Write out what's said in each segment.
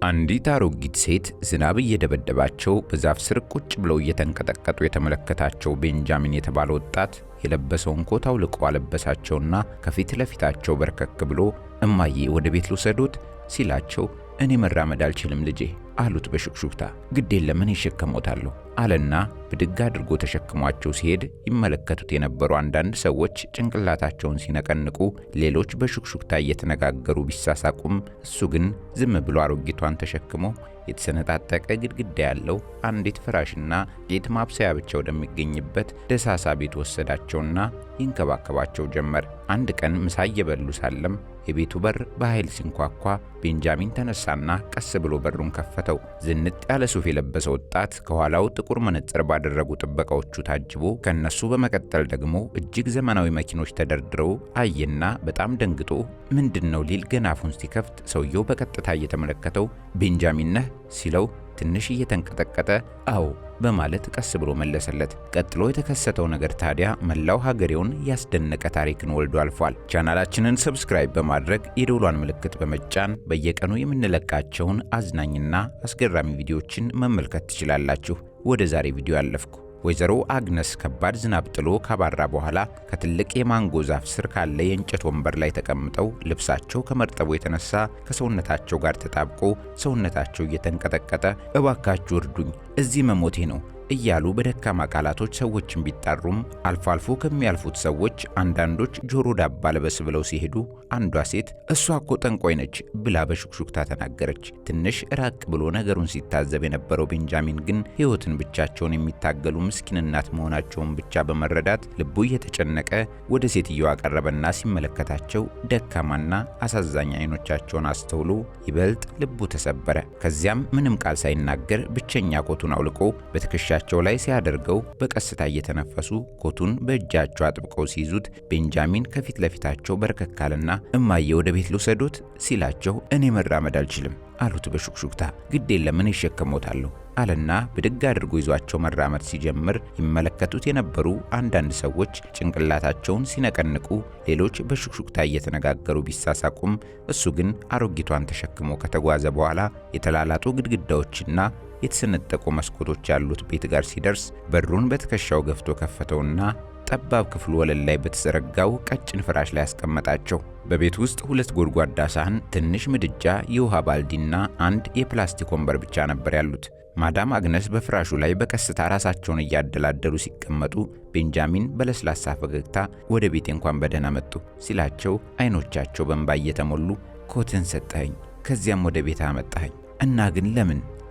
አንዲት አሮጊት ሴት ዝናብ እየደበደባቸው በዛፍ ስር ቁጭ ብለው እየተንቀጠቀጡ የተመለከታቸው ቤንጃሚን የተባለ ወጣት የለበሰውን ኮት አውልቆ አለበሳቸውና ከፊት ለፊታቸው በርከክ ብሎ እማዬ ወደ ቤት ልውሰዶት ሲላቸው እኔ መራመድ አልችልም ልጄ አሉት በሹክሹክታ። ግድ የለም እኔ እሸከሞታለሁ አለና ብድግ አድርጎ ተሸክሟቸው ሲሄድ ይመለከቱት የነበሩ አንዳንድ ሰዎች ጭንቅላታቸውን ሲነቀንቁ፣ ሌሎች በሹክሹክታ እየተነጋገሩ ቢሳሳቁም እሱ ግን ዝም ብሎ አሮጊቷን ተሸክሞ የተሰነጣጠቀ ግድግዳ ያለው አንዲት ፍራሽና ጌጥ ማብሰያ ብቻ ወደሚገኝበት ደሳሳ ቤት ወሰዳቸውና ይንከባከባቸው ጀመር። አንድ ቀን ምሳ እየበሉ ሳለም የቤቱ በር በኃይል ሲንኳኳ ቤንጃሚን ተነሳና ቀስ ብሎ በሩን ከፈተው። ዝንጥ ያለ ሱፍ የለበሰ ወጣት ከኋላው ጥቁር መነጽር ባደረጉ ጥበቃዎቹ ታጅቦ ከነሱ በመቀጠል ደግሞ እጅግ ዘመናዊ መኪኖች ተደርድረው አየና በጣም ደንግጦ ምንድነው ሊል ገና አፉን ሲከፍት ሰውየው በቀጥታ እየተመለከተው ቤንጃሚን ነህ ሲለው ትንሽ እየተንቀጠቀጠ አዎ በማለት ቀስ ብሎ መለሰለት። ቀጥሎ የተከሰተው ነገር ታዲያ መላው ሀገሬውን ያስደነቀ ታሪክን ወልዶ አልፏል። ቻናላችንን ሰብስክራይብ በማድረግ የደወሏን ምልክት በመጫን በየቀኑ የምንለቃቸውን አዝናኝና አስገራሚ ቪዲዮዎችን መመልከት ትችላላችሁ። ወደ ዛሬ ቪዲዮ ያለፍኩ። ወይዘሮ አግነስ ከባድ ዝናብ ጥሎ ካባራ በኋላ ከትልቅ የማንጎ ዛፍ ስር ካለ የእንጨት ወንበር ላይ ተቀምጠው ልብሳቸው ከመርጠቡ የተነሳ ከሰውነታቸው ጋር ተጣብቆ ሰውነታቸው እየተንቀጠቀጠ እባካችሁ እርዱኝ፣ እዚህ መሞቴ ነው እያሉ በደካማ ቃላቶች ሰዎችን ቢጣሩም አልፎ አልፎ ከሚያልፉት ሰዎች አንዳንዶች ጆሮ ዳባ ልበስ ብለው ሲሄዱ አንዷ ሴት እሷ እኮ ጠንቋይ ነች ብላ በሹክሹክታ ተናገረች። ትንሽ ራቅ ብሎ ነገሩን ሲታዘብ የነበረው ቤንጃሚን ግን ሕይወትን ብቻቸውን የሚታገሉ ምስኪን እናት መሆናቸውን ብቻ በመረዳት ልቡ እየተጨነቀ ወደ ሴትየዋ ቀረበና ሲመለከታቸው ደካማና አሳዛኝ አይኖቻቸውን አስተውሎ ይበልጥ ልቡ ተሰበረ። ከዚያም ምንም ቃል ሳይናገር ብቸኛ ኮቱን አውልቆ በትከሻቸው ላይ ሲያደርገው በቀስታ እየተነፈሱ ኮቱን በእጃቸው አጥብቀው ሲይዙት ቤንጃሚን ከፊት ለፊታቸው በርከካልና እማዬ ወደ ቤት ልውሰዶት ሲላቸው እኔ መራመድ አልችልም አሉት በሹክሹክታ። ግድ የለም እኔ እሸከሞታለሁ አለና ብድግ አድርጎ ይዟቸው መራመድ ሲጀምር ይመለከቱት የነበሩ አንዳንድ ሰዎች ጭንቅላታቸውን ሲነቀንቁ፣ ሌሎች በሹክሹክታ እየተነጋገሩ ቢሳሳቁም እሱ ግን አሮጊቷን ተሸክሞ ከተጓዘ በኋላ የተላላጡ ግድግዳዎችና የተሰነጠቁ መስኮቶች ያሉት ቤት ጋር ሲደርስ በሩን በትከሻው ገፍቶ ከፈተውና ጠባብ ክፍሉ ወለል ላይ በተዘረጋው ቀጭን ፍራሽ ላይ ያስቀመጣቸው። በቤት ውስጥ ሁለት ጎድጓዳ ሳህን፣ ትንሽ ምድጃ፣ የውሃ ባልዲና አንድ የፕላስቲክ ወንበር ብቻ ነበር ያሉት። ማዳም አግነስ በፍራሹ ላይ በቀስታ ራሳቸውን እያደላደሉ ሲቀመጡ ቤንጃሚን በለስላሳ ፈገግታ ወደ ቤቴ እንኳን በደህና መጡ ሲላቸው አይኖቻቸው በእንባ እየተሞሉ ኮትን ሰጠኸኝ፣ ከዚያም ወደ ቤት አመጣኸኝ እና ግን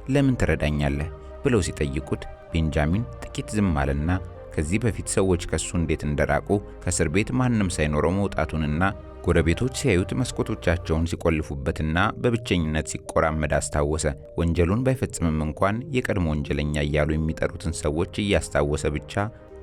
ለምን ትረዳኛለህ ብለው ሲጠይቁት ቤንጃሚን ጥቂት ዝም አለና ከዚህ በፊት ሰዎች ከሱ እንዴት እንደራቁ ከእስር ቤት ማንም ሳይኖረው መውጣቱንና ጎረቤቶች ሲያዩት መስኮቶቻቸውን ሲቆልፉበትና በብቸኝነት ሲቆራመድ አስታወሰ። ወንጀሉን ባይፈጽምም እንኳን የቀድሞ ወንጀለኛ እያሉ የሚጠሩትን ሰዎች እያስታወሰ ብቻ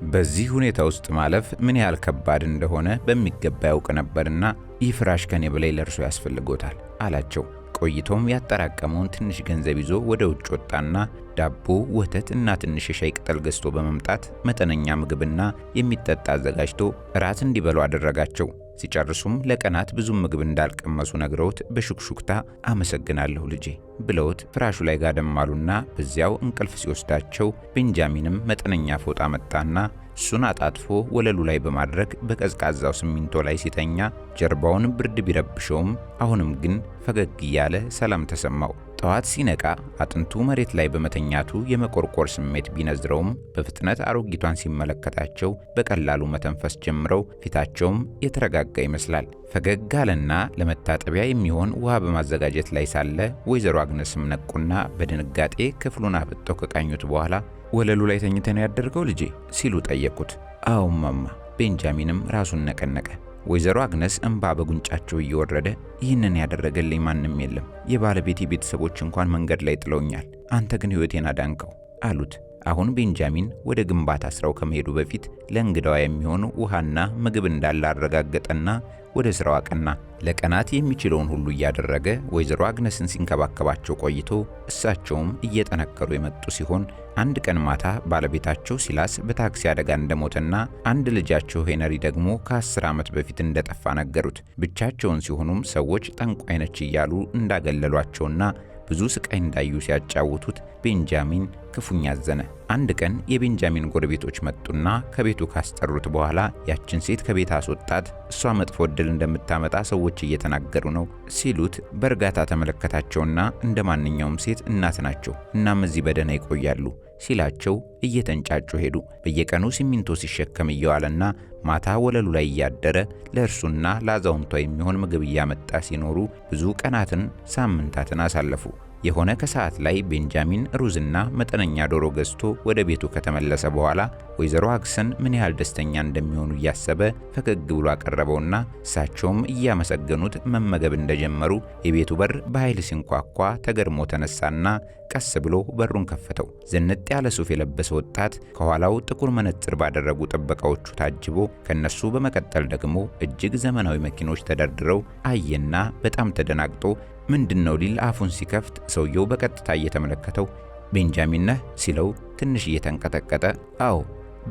በዚህ ሁኔታ ውስጥ ማለፍ ምን ያህል ከባድ እንደሆነ በሚገባ ያውቅ ነበርና ይህ ፍራሽ ከኔ በላይ ለእርሶ ያስፈልጎታል አላቸው። ቆይቶም ያጠራቀመውን ትንሽ ገንዘብ ይዞ ወደ ውጭ ወጣና ዳቦ፣ ወተት እና ትንሽ የሻይ ቅጠል ገዝቶ በመምጣት መጠነኛ ምግብና የሚጠጣ አዘጋጅቶ እራት እንዲበሉ አደረጋቸው። ሲጨርሱም ለቀናት ብዙ ምግብ እንዳልቀመሱ ነግረውት በሹክሹክታ አመሰግናለሁ ልጄ ብለውት ፍራሹ ላይ ጋደም አሉና በዚያው እንቅልፍ ሲወስዳቸው ቤንጃሚንም መጠነኛ ፎጣ መጣና እሱን አጣጥፎ ወለሉ ላይ በማድረግ በቀዝቃዛው ሲሚንቶ ላይ ሲተኛ ጀርባውን ብርድ ቢረብሸውም አሁንም ግን ፈገግ እያለ ሰላም ተሰማው። ጠዋት ሲነቃ አጥንቱ መሬት ላይ በመተኛቱ የመቆርቆር ስሜት ቢነዝረውም በፍጥነት አሮጊቷን ሲመለከታቸው በቀላሉ መተንፈስ ጀምረው ፊታቸውም የተረጋጋ ይመስላል። ፈገግ አለና ለመታጠቢያ የሚሆን ውሃ በማዘጋጀት ላይ ሳለ ወይዘሮ አግነስም ነቁና በድንጋጤ ክፍሉን አፍጠው ከቃኙት በኋላ ወለሉ ላይ ተኝተህ ያደርገው ልጄ ሲሉ ጠየቁት። አዎ ማማ። ቤንጃሚንም ራሱን ነቀነቀ። ወይዘሮ አግነስ እንባ በጉንጫቸው እየወረደ ይህንን ያደረገልኝ ማንም የለም፣ የባለቤቴ ቤተሰቦች እንኳን መንገድ ላይ ጥለውኛል፣ አንተ ግን ሕይወቴን አዳንከው አሉት። አሁን ቤንጃሚን ወደ ግንባታ ስራው ከመሄዱ በፊት ለእንግዳዋ የሚሆን ውሃና ምግብ እንዳለ አረጋገጠና ወደ ስራው አቀና። ለቀናት የሚችለውን ሁሉ እያደረገ ወይዘሮ አግነስን ሲንከባከባቸው ቆይቶ እሳቸውም እየጠነከሩ የመጡ ሲሆን አንድ ቀን ማታ ባለቤታቸው ሲላስ በታክሲ አደጋ እንደሞተና አንድ ልጃቸው ሄነሪ ደግሞ ከ10 ዓመት በፊት እንደጠፋ ነገሩት። ብቻቸውን ሲሆኑም ሰዎች ጠንቋይ ነች እያሉ እንዳገለሏቸውና ብዙ ስቃይ እንዳዩ ሲያጫውቱት ቤንጃሚን ክፉኛ አዘነ። አንድ ቀን የቤንጃሚን ጎረቤቶች መጡና ከቤቱ ካስጠሩት በኋላ ያችን ሴት ከቤት አስወጣት፣ እሷ መጥፎ ዕድል እንደምታመጣ ሰዎች እየተናገሩ ነው ሲሉት በእርጋታ ተመለከታቸውና እንደ ማንኛውም ሴት እናት ናቸው፣ እናም እዚህ በደህና ይቆያሉ ሲላቸው እየተንጫጩ ሄዱ። በየቀኑ ሲሚንቶ ሲሸከም እየዋለና ማታ ወለሉ ላይ እያደረ ለእርሱና ለአዛውንቷ የሚሆን ምግብ እያመጣ ሲኖሩ ብዙ ቀናትን፣ ሳምንታትን አሳለፉ። የሆነ ከሰዓት ላይ ቤንጃሚን ሩዝና መጠነኛ ዶሮ ገዝቶ ወደ ቤቱ ከተመለሰ በኋላ ወይዘሮ አግሰን ምን ያህል ደስተኛ እንደሚሆኑ እያሰበ ፈገግ ብሎ አቀረበውና እሳቸውም እያመሰገኑት መመገብ እንደጀመሩ የቤቱ በር በኃይል ሲንኳኳ ተገርሞ ተነሳና ቀስ ብሎ በሩን ከፈተው። ዝንጥ ያለ ሱፍ የለበሰ ወጣት ከኋላው ጥቁር መነጽር ባደረጉ ጥበቃዎቹ ታጅቦ ከነሱ በመቀጠል ደግሞ እጅግ ዘመናዊ መኪኖች ተደርድረው አየና በጣም ተደናግጦ ምንድነው ሊል አፉን ሲከፍት ሰውየው በቀጥታ እየተመለከተው ቤንጃሚን ነህ ሲለው ትንሽ እየተንቀጠቀጠ አዎ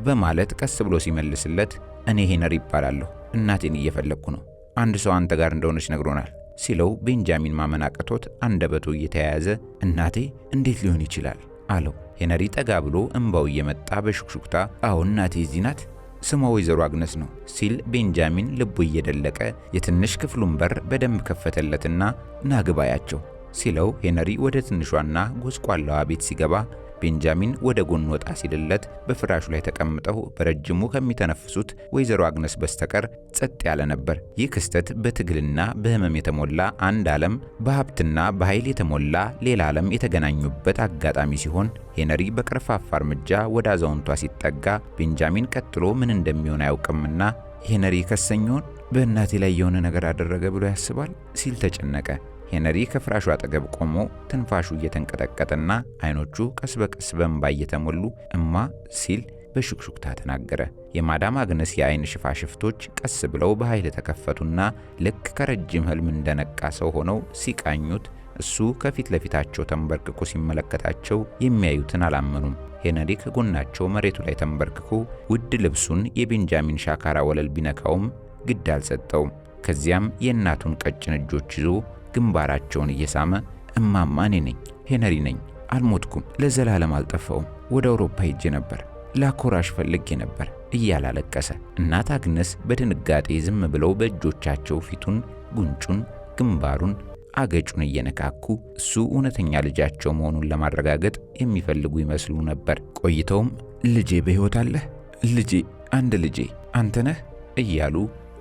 በማለት ቀስ ብሎ ሲመልስለት እኔ ሄነሪ ይባላለሁ፣ እናቴን እየፈለግኩ ነው፣ አንድ ሰው አንተ ጋር እንደሆነች ነግሮናል ሲለው ቤንጃሚን ማመን አቅቶት አንደበቱ እየተያያዘ እናቴ እንዴት ሊሆን ይችላል አለው። ሄነሪ ጠጋ ብሎ እንባው እየመጣ በሹክሹክታ አዎ እናቴ እዚህ ናት፣ ስሟ ወይዘሮ አግነስ ነው ሲል ቤንጃሚን ልቡ እየደለቀ የትንሽ ክፍሉን በር በደንብ ከፈተለትና ናግባያቸው ሲለው ሄነሪ ወደ ትንሿና ጎስቋላዋ ቤት ሲገባ ቤንጃሚን ወደ ጎን ወጣ ሲልለት በፍራሹ ላይ ተቀምጠው በረጅሙ ከሚተነፍሱት ወይዘሮ አግነስ በስተቀር ጸጥ ያለ ነበር። ይህ ክስተት በትግልና በህመም የተሞላ አንድ ዓለም፣ በሀብትና በኃይል የተሞላ ሌላ ዓለም የተገናኙበት አጋጣሚ ሲሆን ሄነሪ በቀርፋፋ እርምጃ ወደ አዛውንቷ ሲጠጋ ቤንጃሚን ቀጥሎ ምን እንደሚሆን አያውቅምና ሄነሪ ከሰኞን በእናቴ ላይ የሆነ ነገር አደረገ ብሎ ያስባል ሲል ተጨነቀ። ሄነሪ ከፍራሹ አጠገብ ቆሞ ትንፋሹ እየተንቀጠቀጠና አይኖቹ ቀስ በቀስ በእንባ እየተሞሉ እማ ሲል በሹክሹክታ ተናገረ። የማዳም አግነስ የአይን ሽፋሽፍቶች ቀስ ብለው በኃይል ተከፈቱና ልክ ከረጅም ህልም እንደነቃ ሰው ሆነው ሲቃኙት እሱ ከፊት ለፊታቸው ተንበርክኮ ሲመለከታቸው የሚያዩትን አላመኑም። ሄነሪ ከጎናቸው መሬቱ ላይ ተንበርክኮ ውድ ልብሱን የቤንጃሚን ሻካራ ወለል ቢነካውም ግድ አልሰጠውም። ከዚያም የእናቱን ቀጭን እጆች ይዞ ግንባራቸውን እየሳመ እማማ እኔ ነኝ፣ ሄነሪ ነኝ፣ አልሞትኩም፣ ለዘላለም አልጠፋውም፣ ወደ አውሮፓ ሄጄ ነበር፣ ላኮራሽ ፈልጌ ነበር እያለ አለቀሰ። እናት አግነስ በድንጋጤ ዝም ብለው በእጆቻቸው ፊቱን፣ ጉንጩን፣ ግንባሩን፣ አገጩን እየነካኩ እሱ እውነተኛ ልጃቸው መሆኑን ለማረጋገጥ የሚፈልጉ ይመስሉ ነበር። ቆይተውም ልጄ በሕይወት አለህ? ልጄ፣ አንድ ልጄ አንተ ነህ እያሉ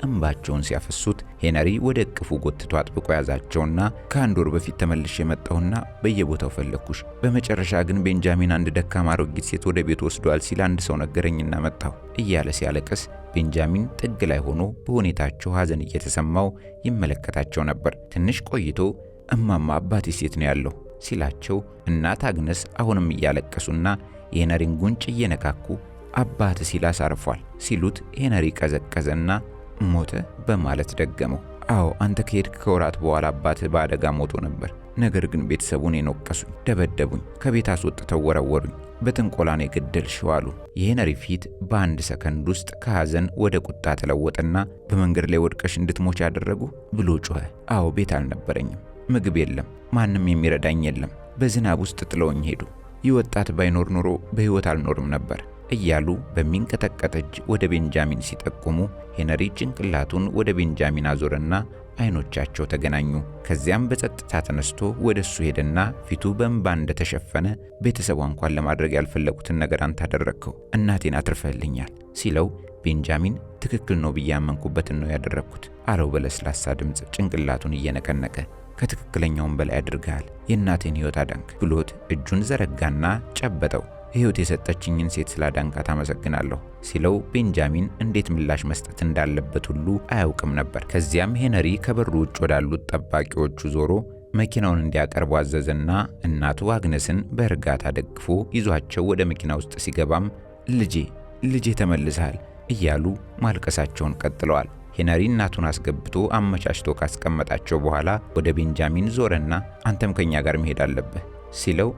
እንባቸውን ሲያፈሱት ሄነሪ ወደ እቅፉ ጎትቶ አጥብቆ ያዛቸውና ከአንድ ወር በፊት ተመልሼ የመጣሁና በየቦታው ፈለግኩሽ፣ በመጨረሻ ግን ቤንጃሚን አንድ ደካማ አሮጊት ሴት ወደ ቤት ወስዷል ሲል አንድ ሰው ነገረኝና መጣሁ እያለ ሲያለቅስ ቤንጃሚን ጥግ ላይ ሆኖ በሁኔታቸው ሐዘን እየተሰማው ይመለከታቸው ነበር። ትንሽ ቆይቶ እማማ አባቴ ሴት ነው ያለው ሲላቸው እናት አግነስ አሁንም እያለቀሱና የሄነሪን ጉንጭ እየነካኩ አባት ሲል አሳርፏል ሲሉት ሄነሪ ቀዘቀዘና ሞተ በማለት ደገመው። አዎ አንተ ከሄድክ ከወራት በኋላ አባትህ በአደጋ ሞቶ ነበር። ነገር ግን ቤተሰቡን የነቀሱኝ፣ ደበደቡኝ፣ ከቤት አስወጥተው ወረወሩኝ፣ በጥንቆላን የገደልሽው አሉ። የሄነሪ ፊት በአንድ ሰከንድ ውስጥ ከሐዘን ወደ ቁጣ ተለወጠና በመንገድ ላይ ወድቀሽ እንድትሞች ያደረጉ ብሎ ጮኸ። አዎ ቤት አልነበረኝም፣ ምግብ የለም፣ ማንም የሚረዳኝ የለም፣ በዝናብ ውስጥ ጥለውኝ ሄዱ። ይህ ወጣት ባይኖር ኖሮ በሕይወት አልኖርም ነበር እያሉ በሚንቀጠቀጥ እጅ ወደ ቤንጃሚን ሲጠቁሙ ሄነሪ ጭንቅላቱን ወደ ቤንጃሚን አዞረና አይኖቻቸው ተገናኙ። ከዚያም በጸጥታ ተነስቶ ወደ እሱ ሄደና ፊቱ በእንባ እንደተሸፈነ ቤተሰቧ እንኳን ለማድረግ ያልፈለጉትን ነገር አንተ አደረግከው፣ እናቴን አትርፈህልኛል ሲለው ቤንጃሚን ትክክል ነው ብዬ ያመንኩበትን ነው ያደረግኩት አለው በለስላሳ ድምፅ ጭንቅላቱን እየነቀነቀ። ከትክክለኛውም በላይ አድርገሃል፣ የእናቴን ሕይወት አዳንክ ብሎት እጁን ዘረጋና ጨበጠው። ሕይወት የሰጠችኝን ሴት ስላዳንካት አመሰግናለሁ ሲለው ቤንጃሚን እንዴት ምላሽ መስጠት እንዳለበት ሁሉ አያውቅም ነበር። ከዚያም ሄነሪ ከበሩ ውጭ ወዳሉት ጠባቂዎቹ ዞሮ መኪናውን እንዲያቀርቡ አዘዘና እናቱ አግነስን በእርጋታ ደግፎ ይዟቸው ወደ መኪና ውስጥ ሲገባም ልጄ ተመልሰሃል እያሉ ማልቀሳቸውን ቀጥለዋል። ሄነሪ እናቱን አስገብቶ አመቻችቶ ካስቀመጣቸው በኋላ ወደ ቤንጃሚን ዞረና አንተም ከኛ ጋር መሄድ አለብህ ሲለው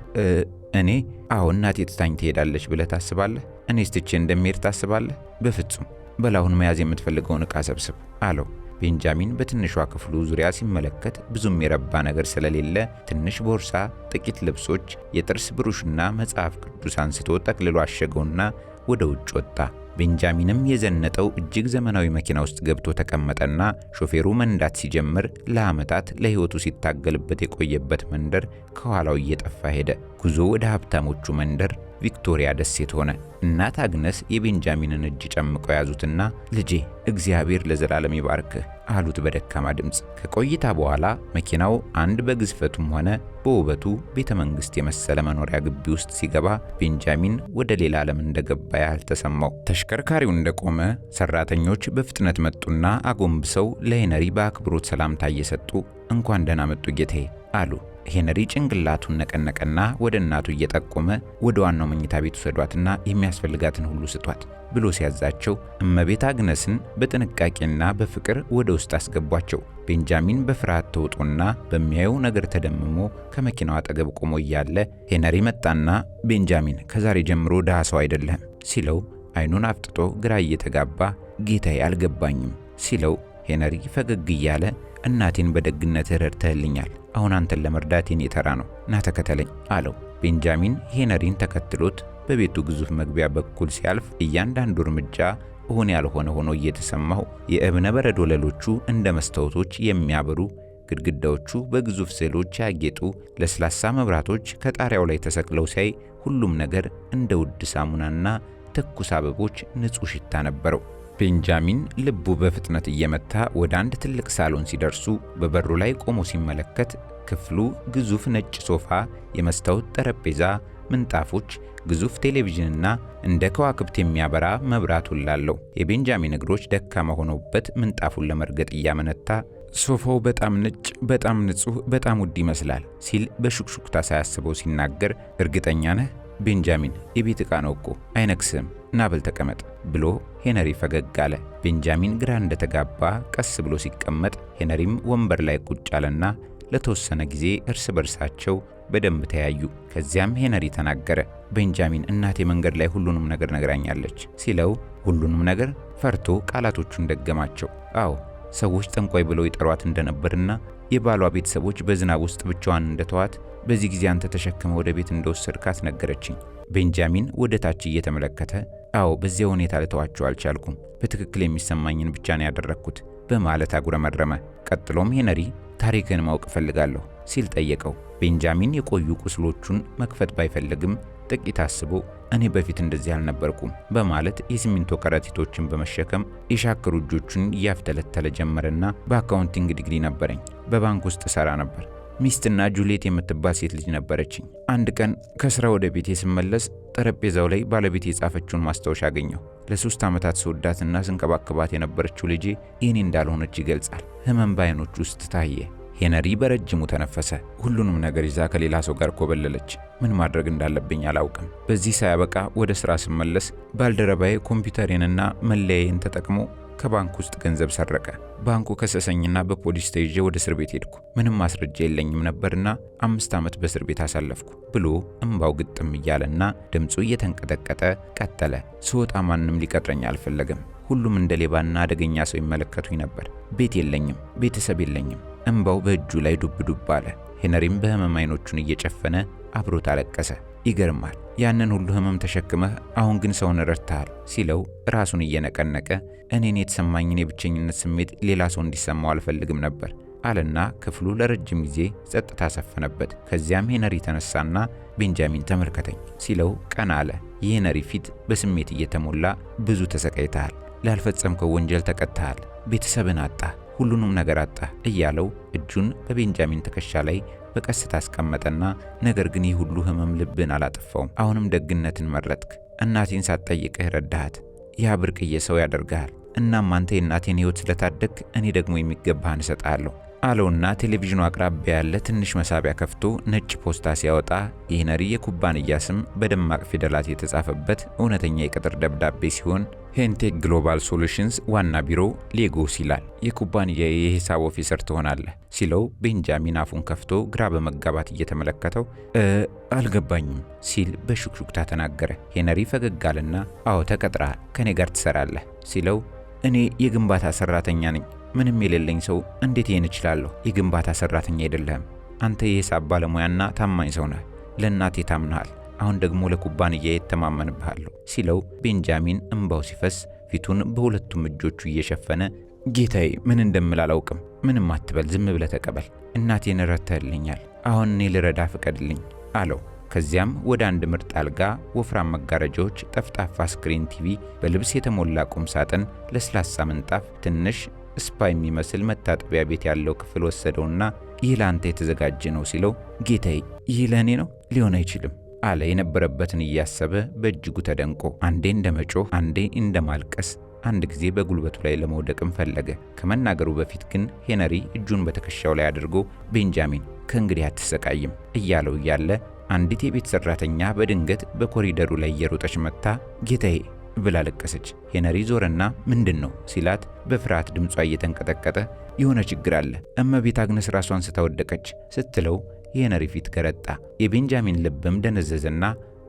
እኔ አዎ እናቴ ትታኝ ትሄዳለች ብለህ ታስባለህ? እኔስ ትቼ እንደምሄድ ታስባለህ? በፍጹም። በላሁን መያዝ የምትፈልገውን ዕቃ ሰብስብ አለው። ቤንጃሚን በትንሿ ክፍሉ ዙሪያ ሲመለከት ብዙም የረባ ነገር ስለሌለ ትንሽ ቦርሳ፣ ጥቂት ልብሶች፣ የጥርስ ብሩሽና መጽሐፍ ቅዱስ አንስቶ ጠቅልሎ አሸገውና ወደ ውጭ ወጣ። ቤንጃሚንም የዘነጠው እጅግ ዘመናዊ መኪና ውስጥ ገብቶ ተቀመጠና ሾፌሩ መንዳት ሲጀምር ለዓመታት ለሕይወቱ ሲታገልበት የቆየበት መንደር ከኋላው እየጠፋ ሄደ። ጉዞ ወደ ሀብታሞቹ መንደር ቪክቶሪያ ደሴት ሆነ። እናት አግነስ የቤንጃሚንን እጅ ጨምቀው ያዙትና ልጄ እግዚአብሔር ለዘላለም ይባርክህ አሉት በደካማ ድምፅ። ከቆይታ በኋላ መኪናው አንድ በግዝፈቱም ሆነ በውበቱ ቤተ መንግሥት የመሰለ መኖሪያ ግቢ ውስጥ ሲገባ ቤንጃሚን ወደ ሌላ ዓለም እንደገባ ያህል ተሰማው። ተሽከርካሪው እንደቆመ ሰራተኞች በፍጥነት መጡና አጎንብሰው ለሄነሪ በአክብሮት ሰላምታ እየሰጡ እንኳን ደህና መጡ ጌታዬ አሉ። ሄነሪ ጭንቅላቱን ነቀነቀና ወደ እናቱ እየጠቆመ ወደ ዋናው መኝታ ቤት ወሰዷትና የሚያስፈልጋትን ሁሉ ስጧት ብሎ ሲያዛቸው እመቤት አግነስን በጥንቃቄና በፍቅር ወደ ውስጥ አስገቧቸው። ቤንጃሚን በፍርሃት ተውጦና በሚያየው ነገር ተደምሞ ከመኪናው አጠገብ ቆሞ እያለ ሄነሪ መጣና ቤንጃሚን ከዛሬ ጀምሮ ድሃ ሰው አይደለህም ሲለው አይኑን አፍጥጦ ግራ እየተጋባ ጌታዬ አልገባኝም ሲለው ሄነሪ ፈገግ እያለ እናቴን በደግነትህ ረድተህልኛል። አሁን አንተን ለመርዳት የኔ ተራ ነው፣ ና ተከተለኝ አለው። ቤንጃሚን ሄነሪን ተከትሎት በቤቱ ግዙፍ መግቢያ በኩል ሲያልፍ እያንዳንዱ እርምጃ እውን ያልሆነ ሆኖ እየተሰማው የእብነ በረድ ወለሎቹ እንደ መስታወቶች የሚያበሩ፣ ግድግዳዎቹ በግዙፍ ስዕሎች ያጌጡ ለስላሳ መብራቶች ከጣሪያው ላይ ተሰቅለው ሲያይ ሁሉም ነገር እንደ ውድ ሳሙናና ትኩስ አበቦች ንጹህ ሽታ ነበረው። ቤንጃሚን ልቡ በፍጥነት እየመታ ወደ አንድ ትልቅ ሳሎን ሲደርሱ በበሩ ላይ ቆሞ ሲመለከት ክፍሉ ግዙፍ ነጭ ሶፋ፣ የመስታወት ጠረጴዛ፣ ምንጣፎች፣ ግዙፍ ቴሌቪዥንና እንደ ከዋክብት የሚያበራ መብራት ሁሉ አለው። የቤንጃሚን እግሮች ደካማ ሆነውበት ምንጣፉን ለመርገጥ እያመነታ ሶፋው በጣም ነጭ፣ በጣም ንጹህ፣ በጣም ውድ ይመስላል ሲል በሹክሹክታ ሳያስበው ሲናገር እርግጠኛ ነህ ቤንጃሚን? የቤት ዕቃ ነው እኮ አይነክስም፣ ናበል ተቀመጥ ብሎ ሄነሪ ፈገግ አለ። ቤንጃሚን ግራ እንደተጋባ ቀስ ብሎ ሲቀመጥ ሄነሪም ወንበር ላይ ቁጭ አለና ለተወሰነ ጊዜ እርስ በርሳቸው በደንብ ተያዩ። ከዚያም ሄነሪ ተናገረ። ቤንጃሚን እናቴ መንገድ ላይ ሁሉንም ነገር ነግራኛለች ሲለው ሁሉንም ነገር ፈርቶ ቃላቶቹን ደገማቸው። አዎ ሰዎች ጠንቋይ ብለው ይጠሯት እንደነበርና የባሏ ቤተሰቦች በዝናብ ውስጥ ብቻዋን እንደተዋት በዚህ ጊዜ አንተ ተሸክመ ወደ ቤት እንደወሰድካት ነገረችኝ። ቤንጃሚን ወደ ታች እየተመለከተ አዎ በዚያ ሁኔታ ልተዋቸው አልቻልኩም፣ በትክክል የሚሰማኝን ብቻ ነው ያደረኩት በማለት አጉረመረመ። ቀጥሎም ሄነሪ ታሪክን ማወቅ እፈልጋለሁ ሲል ጠየቀው። ቤንጃሚን የቆዩ ቁስሎቹን መክፈት ባይፈልግም ጥቂት አስቦ እኔ በፊት እንደዚህ አልነበርኩም በማለት የሲሚንቶ ከረጢቶችን በመሸከም የሻከሩ እጆቹን እያፍተለተለ ጀመረና በአካውንቲንግ ዲግሪ ነበረኝ፣ በባንክ ውስጥ ሰራ ነበር፣ ሚስትና ጁሊየት የምትባል ሴት ልጅ ነበረችኝ። አንድ ቀን ከስራ ወደ ቤቴ ስመለስ ጠረጴዛው ላይ ባለቤቴ የጻፈችውን ማስታወሻ አገኘሁ። ለ3 ዓመታት ስወዳትና ስንከባከባት የነበረችው ልጄ የኔ እንዳልሆነች ይገልጻል። ህመም በዓይኖች ውስጥ ታየ። ሄነሪ በረጅሙ ተነፈሰ። ሁሉንም ነገር ይዛ ከሌላ ሰው ጋር ኮበለለች። ምን ማድረግ እንዳለብኝ አላውቅም። በዚህ ሳያበቃ ወደ ስራ ስመለስ ባልደረባዬ ኮምፒውተሬንና መለያዬን ተጠቅሞ ከባንክ ውስጥ ገንዘብ ሰረቀ። ባንኩ ከሰሰኝና በፖሊስ ተይዤ ወደ እስር ቤት ሄድኩ። ምንም ማስረጃ የለኝም ነበርና 5 ዓመት በእስር ቤት አሳለፍኩ ብሎ እምባው ግጥም እያለና ድምፁ እየተንቀጠቀጠ ቀጠለ። ስወጣ ማንም ሊቀጥረኝ አልፈለገም። ሁሉም እንደ ሌባና አደገኛ ሰው ይመለከቱኝ ነበር። ቤት የለኝም፣ ቤተሰብ የለኝም። እምባው በእጁ ላይ ዱብ ዱብ አለ። ሄነሪም በህመም አይኖቹን እየጨፈነ አብሮት አለቀሰ። ይገርማል፣ ያንን ሁሉ ህመም ተሸክመህ አሁን ግን ሰውን ረድተሃል ሲለው ራሱን እየነቀነቀ እኔን የተሰማኝን የብቸኝነት ስሜት ሌላ ሰው እንዲሰማው አልፈልግም ነበር አለና ክፍሉ ለረጅም ጊዜ ጸጥታ ሰፈነበት። ከዚያም ሄነሪ ተነሳና ቤንጃሚን ተመልከተኝ ሲለው ቀና አለ። የሄነሪ ፊት በስሜት እየተሞላ ብዙ ተሰቃይተሃል፣ ላልፈጸምከው ወንጀል ተቀጥተሃል፣ ቤተሰብን አጣ፣ ሁሉንም ነገር አጣ እያለው እጁን በቤንጃሚን ትከሻ ላይ በቀስታ አስቀመጠና ነገር ግን ይህ ሁሉ ህመም ልብን አላጠፋውም። አሁንም ደግነትን መረጥክ። እናቴን ሳትጠይቅህ ረዳሃት። ያ ብርቅዬ ሰው ያደርግሃል። እናም አንተ የእናቴን ህይወት ስለታደግ እኔ ደግሞ የሚገባህን እሰጥሃለሁ አለውና ቴሌቪዥኑ አቅራቢያ ያለ ትንሽ መሳቢያ ከፍቶ ነጭ ፖስታ ሲያወጣ የሄነሪ የኩባንያ ስም በደማቅ ፊደላት የተጻፈበት እውነተኛ የቅጥር ደብዳቤ ሲሆን ሄንቴክ ግሎባል ሶሉሽንስ ዋና ቢሮ ሌጎስ ይላል። የኩባንያ የሂሳብ ኦፊሰር ትሆናለህ ሲለው ቤንጃሚን አፉን ከፍቶ ግራ በመጋባት እየተመለከተው አልገባኝም ሲል በሹክሹክታ ተናገረ። ሄነሪ ፈገግ አለና አዎ ተቀጥረሃል፣ ከኔ ጋር ትሰራለህ ሲለው እኔ የግንባታ ሰራተኛ ነኝ፣ ምንም የሌለኝ ሰው እንዴት ይሄን እችላለሁ? የግንባታ ሰራተኛ አይደለህም። አንተ የሂሳብ ባለሙያና ታማኝ ሰው ነህ። ለእናቴ ታምነሃል። አሁን ደግሞ ለኩባንያዬ እተማመንብሃለሁ ሲለው ቤንጃሚን እንባው ሲፈስ ፊቱን በሁለቱም እጆቹ እየሸፈነ ጌታዬ፣ ምን እንደምል አላውቅም። ምንም አትበል፣ ዝም ብለህ ተቀበል። እናቴን ረድተህልኛል። አሁን እኔ ልረዳ ፍቀድልኝ አለው። ከዚያም ወደ አንድ ምርጥ አልጋ፣ ወፍራም መጋረጃዎች፣ ጠፍጣፋ ስክሪን ቲቪ፣ በልብስ የተሞላ ቁም ሳጥን፣ ለስላሳ ምንጣፍ፣ ትንሽ ስፓ የሚመስል መታጠቢያ ቤት ያለው ክፍል ወሰደውና ይህ ለአንተ የተዘጋጀ ነው ሲለው ጌታዬ፣ ይህ ለእኔ ነው? ሊሆን አይችልም አለ። የነበረበትን እያሰበ በእጅጉ ተደንቆ አንዴ እንደ መጮህ፣ አንዴ እንደ ማልቀስ፣ አንድ ጊዜ በጉልበቱ ላይ ለመውደቅም ፈለገ። ከመናገሩ በፊት ግን ሄነሪ እጁን በትከሻው ላይ አድርጎ ቤንጃሚን ከእንግዲህ አትሰቃይም እያለው እያለ አንዲት የቤት ሰራተኛ በድንገት በኮሪደሩ ላይ እየሮጠች መጥታ ጌታዬ ብላ ለቀሰች። ሄነሪ ዞረና ምንድን ነው ሲላት በፍርሃት ድምጿ እየተንቀጠቀጠ የሆነ ችግር አለ፣ እመቤት አግነስ ራሷን ስታወደቀች ስትለው የሄነሪ ፊት ገረጣ። የቤንጃሚን ልብም ደነዘዘና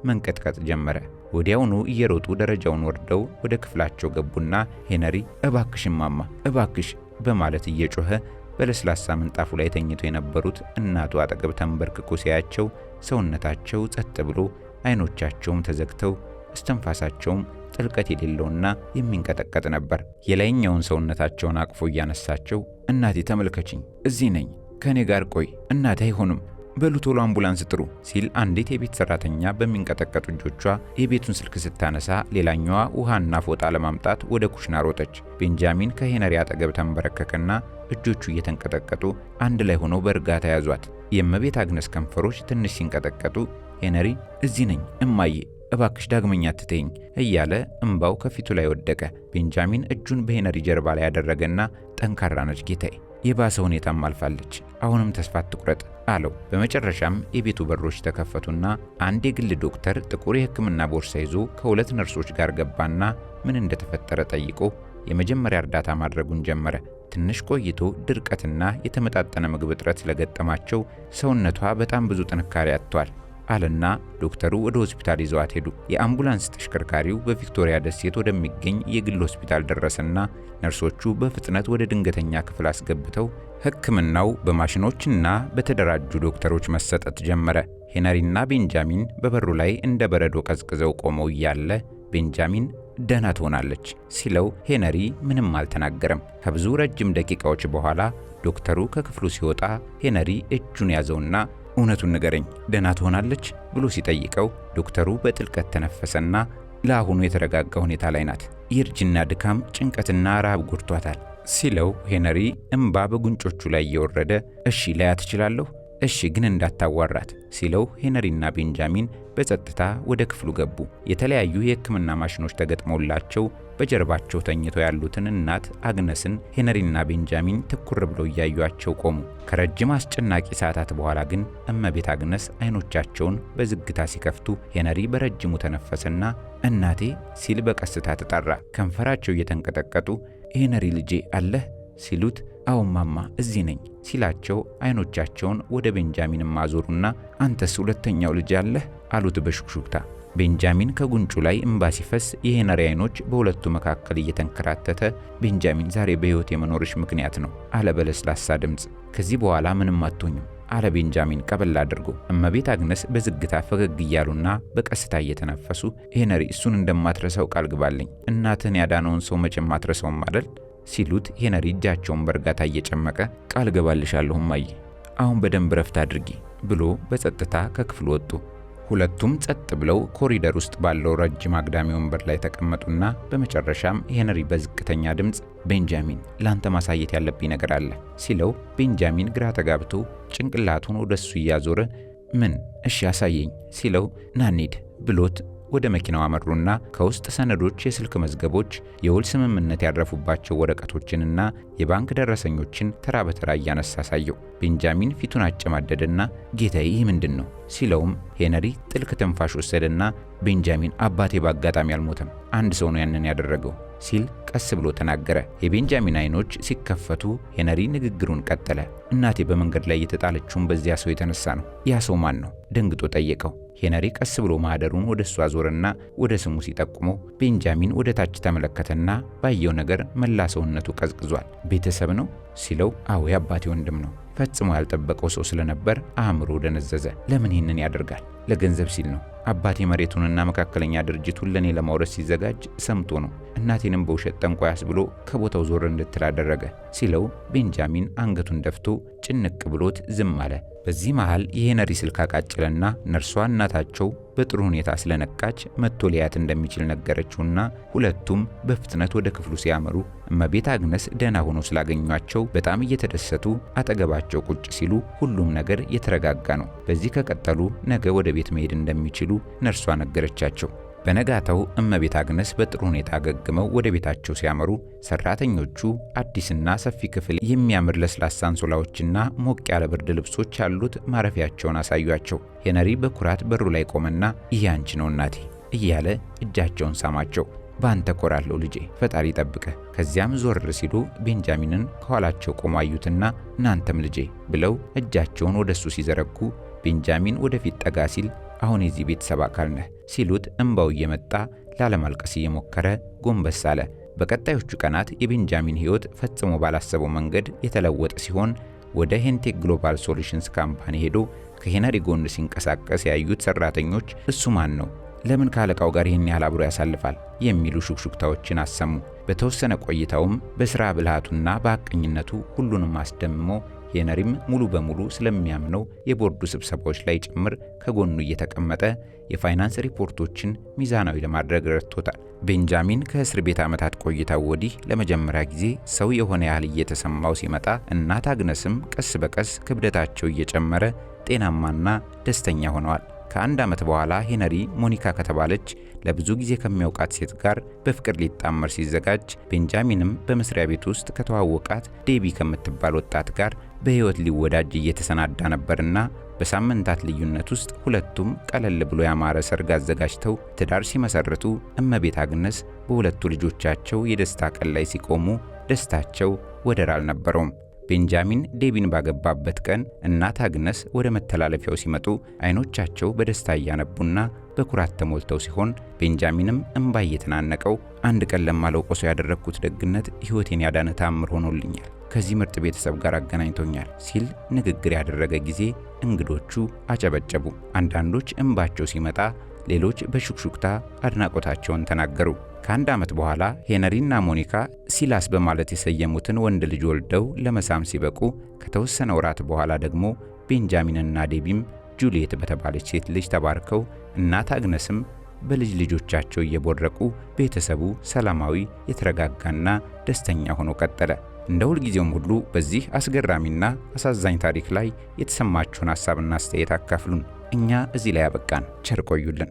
መንቀጥቀጥ ጀመረ። ወዲያውኑ እየሮጡ ደረጃውን ወርደው ወደ ክፍላቸው ገቡና ሄነሪ እባክሽ ማማ እባክሽ በማለት እየጮኸ በለስላሳ ምንጣፉ ላይ ተኝቶ የነበሩት እናቱ አጠገብ ተንበርክኮ ሲያያቸው ሰውነታቸው ጸጥ ብሎ አይኖቻቸውም ተዘግተው እስትንፋሳቸውም ጥልቀት የሌለውና የሚንቀጠቀጥ ነበር። የላይኛውን ሰውነታቸውን አቅፎ እያነሳቸው እናቴ ተመልከችኝ፣ እዚህ ነኝ፣ ከኔ ጋር ቆይ፣ እናቴ አይሆንም፣ በሉ ቶሎ አምቡላንስ ጥሩ ሲል አንዲት የቤት ሰራተኛ በሚንቀጠቀጡ እጆቿ የቤቱን ስልክ ስታነሳ ሌላኛዋ ውሃና ፎጣ ለማምጣት ወደ ኩሽና ሮጠች። ቤንጃሚን ከሄነሪ አጠገብ ተንበረከከና እጆቹ እየተንቀጠቀጡ አንድ ላይ ሆነው በእርጋታ ያዟት። የእመቤት አግነስ ከንፈሮች ትንሽ ሲንቀጠቀጡ ሄነሪ እዚህ ነኝ እማዬ፣ እባክሽ ዳግመኛ አትተይኝ እያለ እንባው ከፊቱ ላይ ወደቀ። ቤንጃሚን እጁን በሄነሪ ጀርባ ላይ ያደረገና ጠንካራ ነች ጌታዬ፣ የባሰ ሁኔታም አልፋለች፣ አሁንም ተስፋ አትቁረጥ አለው። በመጨረሻም የቤቱ በሮች ተከፈቱና አንድ የግል ዶክተር ጥቁር የሕክምና ቦርሳ ይዞ ከሁለት ነርሶች ጋር ገባና ምን እንደተፈጠረ ጠይቆ የመጀመሪያ እርዳታ ማድረጉን ጀመረ። ትንሽ ቆይቶ ድርቀትና የተመጣጠነ ምግብ እጥረት ስለገጠማቸው ሰውነቷ በጣም ብዙ ጥንካሬ አጥቷል አለና ዶክተሩ ወደ ሆስፒታል ይዘዋት ሄዱ። የአምቡላንስ ተሽከርካሪው በቪክቶሪያ ደሴት ወደሚገኝ የግል ሆስፒታል ደረሰና ነርሶቹ በፍጥነት ወደ ድንገተኛ ክፍል አስገብተው ሕክምናው በማሽኖችና በተደራጁ ዶክተሮች መሰጠት ጀመረ። ሄነሪና ቤንጃሚን በበሩ ላይ እንደ በረዶ ቀዝቅዘው ቆመው እያለ ቤንጃሚን ደህና ትሆናለች ሲለው ሄነሪ ምንም አልተናገረም። ከብዙ ረጅም ደቂቃዎች በኋላ ዶክተሩ ከክፍሉ ሲወጣ ሄነሪ እጁን ያዘውና እውነቱን ንገረኝ፣ ደህና ትሆናለች ብሎ ሲጠይቀው ዶክተሩ በጥልቀት ተነፈሰና ለአሁኑ የተረጋጋ ሁኔታ ላይ ናት፣ የእርጅና ድካም፣ ጭንቀትና ረሃብ ጎድቷታል ሲለው ሄነሪ እንባ በጉንጮቹ ላይ እየወረደ እሺ ላያት እችላለሁ፣ እሺ ግን እንዳታዋራት ሲለው ሄነሪና ቤንጃሚን በጸጥታ ወደ ክፍሉ ገቡ። የተለያዩ የሕክምና ማሽኖች ተገጥመውላቸው በጀርባቸው ተኝተው ያሉትን እናት አግነስን ሄነሪና ቤንጃሚን ትኩር ብለው እያዩአቸው ቆሙ። ከረጅም አስጨናቂ ሰዓታት በኋላ ግን እመቤት አግነስ አይኖቻቸውን በዝግታ ሲከፍቱ ሄነሪ በረጅሙ ተነፈሰና እናቴ ሲል በቀስታ ተጣራ። ከንፈራቸው እየተንቀጠቀጡ ሄነሪ ልጄ አለህ ሲሉት አዎ ማማ እዚህ ነኝ ሲላቸው አይኖቻቸውን ወደ ቤንጃሚን ማዞሩና አንተስ ሁለተኛው ልጅ አለህ አሉት በሹክሹክታ። ቤንጃሚን ከጉንጩ ላይ እንባ ሲፈስ የሄነሪ አይኖች በሁለቱ መካከል እየተንከራተተ ቤንጃሚን ዛሬ በሕይወት የመኖርሽ ምክንያት ነው አለ በለስላሳ ድምፅ። ከዚህ በኋላ ምንም አትሆኝም አለ ቤንጃሚን ቀበል አድርጎ። እመቤት አግነስ በዝግታ ፈገግ እያሉና በቀስታ እየተነፈሱ ሄነሪ እሱን እንደማትረሳው ቃል ግባልኝ፣ እናትን ያዳነውን ሰው መቼም አትረሳውም አይደል ሲሉት ሄነሪ እጃቸውን በእርጋታ እየጨመቀ ቃል ገባልሻለሁ እማዬ፣ አሁን በደንብ ረፍት አድርጊ ብሎ በጸጥታ ከክፍሉ ወጡ። ሁለቱም ጸጥ ብለው ኮሪደር ውስጥ ባለው ረጅም አግዳሚ ወንበር ላይ ተቀመጡና በመጨረሻም ሄነሪ በዝቅተኛ ድምፅ ቤንጃሚን ላንተ ማሳየት ያለብኝ ነገር አለ ሲለው ቤንጃሚን ግራ ተጋብቶ ጭንቅላቱን ወደሱ እያዞረ ምን እሺ አሳየኝ ሲለው ና እንሂድ ብሎት ወደ መኪናው አመሩና ከውስጥ ሰነዶች፣ የስልክ መዝገቦች፣ የውል ስምምነት ያረፉባቸው ወረቀቶችንና የባንክ ደረሰኞችን ተራ በተራ እያነሳ አሳየው። ቤንጃሚን ፊቱን አጨማደደና ጌታዬ ይህ ምንድን ነው ሲለውም ሄነሪ ጥልቅ ትንፋሽ ወሰደና ቤንጃሚን አባቴ በአጋጣሚ አልሞተም፣ አንድ ሰው ነው ያንን ያደረገው ሲል ቀስ ብሎ ተናገረ። የቤንጃሚን አይኖች ሲከፈቱ ሄነሪ ንግግሩን ቀጠለ። እናቴ በመንገድ ላይ የተጣለችውን በዚያ ሰው የተነሳ ነው። ያ ሰው ማን ነው? ደንግጦ ጠየቀው። ሄነሪ ቀስ ብሎ ማህደሩን ወደ እሱ አዞረና ወደ ስሙ ሲጠቁመው ቤንጃሚን ወደ ታች ተመለከተና ባየው ነገር መላ ሰውነቱ ቀዝቅዟል። ቤተሰብ ነው ሲለው፣ አዎ የአባቴ ወንድም ነው። ፈጽሞ ያልጠበቀው ሰው ስለነበር አእምሮ ደነዘዘ። ለምን ይህንን ያደርጋል? ለገንዘብ ሲል ነው። አባቴ መሬቱንና መካከለኛ ድርጅቱን ለኔ ለማውረስ ሲዘጋጅ ሰምቶ ነው። እናቴንም በውሸት ጠንቋይ አስብሎ ከቦታው ዞር እንድትል አደረገ ሲለው ቤንጃሚን አንገቱን ደፍቶ ጭንቅ ብሎት ዝም አለ። በዚህ መሃል የሄነሪ ስልክ አቃጨለና ነርሷ እናታቸው በጥሩ ሁኔታ ስለነቃች መጥቶ ሊያት እንደሚችል ነገረችውና ሁለቱም በፍጥነት ወደ ክፍሉ ሲያመሩ እመቤት አግነስ ደህና ሆኖ ስላገኟቸው በጣም እየተደሰቱ አጠገባቸው ቁጭ ሲሉ ሁሉም ነገር የተረጋጋ ነው። በዚህ ከቀጠሉ ነገ ወደ ቤት መሄድ እንደሚችሉ ነርሷ ነገረቻቸው። በነጋታው እመቤት አግነስ በጥሩ ሁኔታ አገግመው ወደ ቤታቸው ሲያመሩ ሰራተኞቹ አዲስና ሰፊ ክፍል፣ የሚያምር ለስላሳ አንሶላዎችና ሞቅ ያለ ብርድ ልብሶች ያሉት ማረፊያቸውን አሳዩአቸው። ሄነሪ በኩራት በሩ ላይ ቆመና ይህ አንቺ ነው እናቴ እያለ እጃቸውን ሳማቸው። በአንተ ኮራለሁ ልጄ፣ ፈጣሪ ጠብቀህ። ከዚያም ዞር ሲሉ ቤንጃሚንን ከኋላቸው ቆሞ አዩትና እናንተም ልጄ ብለው እጃቸውን ወደሱ ሲዘረጉ ቤንጃሚን ወደፊት ጠጋ ሲል አሁን የዚህ ቤተሰብ አካል ነህ ሲሉት እንባው እየመጣ ላለማልቀስ እየሞከረ ጎንበስ አለ። በቀጣዮቹ ቀናት የቤንጃሚን ሕይወት ፈጽሞ ባላሰበው መንገድ የተለወጠ ሲሆን ወደ ሄንቴክ ግሎባል ሶሉሽንስ ካምፓኒ ሄዶ ከሄነሪ ጎን ሲንቀሳቀስ ያዩት ሰራተኞች እሱ ማን ነው? ለምን ካለቃው ጋር ይህን ያህል አብሮ ያሳልፋል? የሚሉ ሹክሹክታዎችን አሰሙ። በተወሰነ ቆይታውም በስራ ብልሃቱና በሐቀኝነቱ ሁሉንም አስደምሞ ሄነሪም ሙሉ በሙሉ ስለሚያምነው የቦርዱ ስብሰባዎች ላይ ጭምር ከጎኑ እየተቀመጠ የፋይናንስ ሪፖርቶችን ሚዛናዊ ለማድረግ ረድቶታል። ቤንጃሚን ከእስር ቤት ዓመታት ቆይታው ወዲህ ለመጀመሪያ ጊዜ ሰው የሆነ ያህል እየተሰማው ሲመጣ እናት አግነስም ቀስ በቀስ ክብደታቸው እየጨመረ ጤናማና ደስተኛ ሆነዋል። ከአንድ ዓመት በኋላ ሄነሪ ሞኒካ ከተባለች ለብዙ ጊዜ ከሚያውቃት ሴት ጋር በፍቅር ሊጣመር ሲዘጋጅ ቤንጃሚንም በመስሪያ ቤት ውስጥ ከተዋወቃት ዴቢ ከምትባል ወጣት ጋር በሕይወት ሊወዳጅ እየተሰናዳ ነበርና በሳምንታት ልዩነት ውስጥ ሁለቱም ቀለል ብሎ ያማረ ሰርግ አዘጋጅተው ትዳር ሲመሰርቱ እመቤት አግነስ በሁለቱ ልጆቻቸው የደስታ ቀን ላይ ሲቆሙ ደስታቸው ወደር አልነበረውም። ቤንጃሚን ዴቢን ባገባበት ቀን እናት አግነስ ወደ መተላለፊያው ሲመጡ አይኖቻቸው በደስታ እያነቡና በኩራት ተሞልተው ሲሆን ቤንጃሚንም እንባ እየተናነቀው አንድ ቀን ለማላውቀው ሰው ያደረግኩት ደግነት ሕይወቴን ያዳነ ተአምር ሆኖልኛል፣ ከዚህ ምርጥ ቤተሰብ ጋር አገናኝቶኛል ሲል ንግግር ያደረገ ጊዜ እንግዶቹ አጨበጨቡ። አንዳንዶች እንባቸው ሲመጣ፣ ሌሎች በሹክሹክታ አድናቆታቸውን ተናገሩ። ከአንድ ዓመት በኋላ ሄነሪና ሞኒካ ሲላስ በማለት የሰየሙትን ወንድ ልጅ ወልደው ለመሳም ሲበቁ ከተወሰነ ወራት በኋላ ደግሞ ቤንጃሚንና ዴቢም ጁሊየት በተባለች ሴት ልጅ ተባርከው እናት አግነስም በልጅ ልጆቻቸው እየቦረቁ ቤተሰቡ ሰላማዊ፣ የተረጋጋና ደስተኛ ሆኖ ቀጠለ። እንደ ሁልጊዜውም ሁሉ በዚህ አስገራሚና አሳዛኝ ታሪክ ላይ የተሰማችሁን ሐሳብና አስተያየት አካፍሉን። እኛ እዚህ ላይ ያበቃን። ቸር ቆዩልን።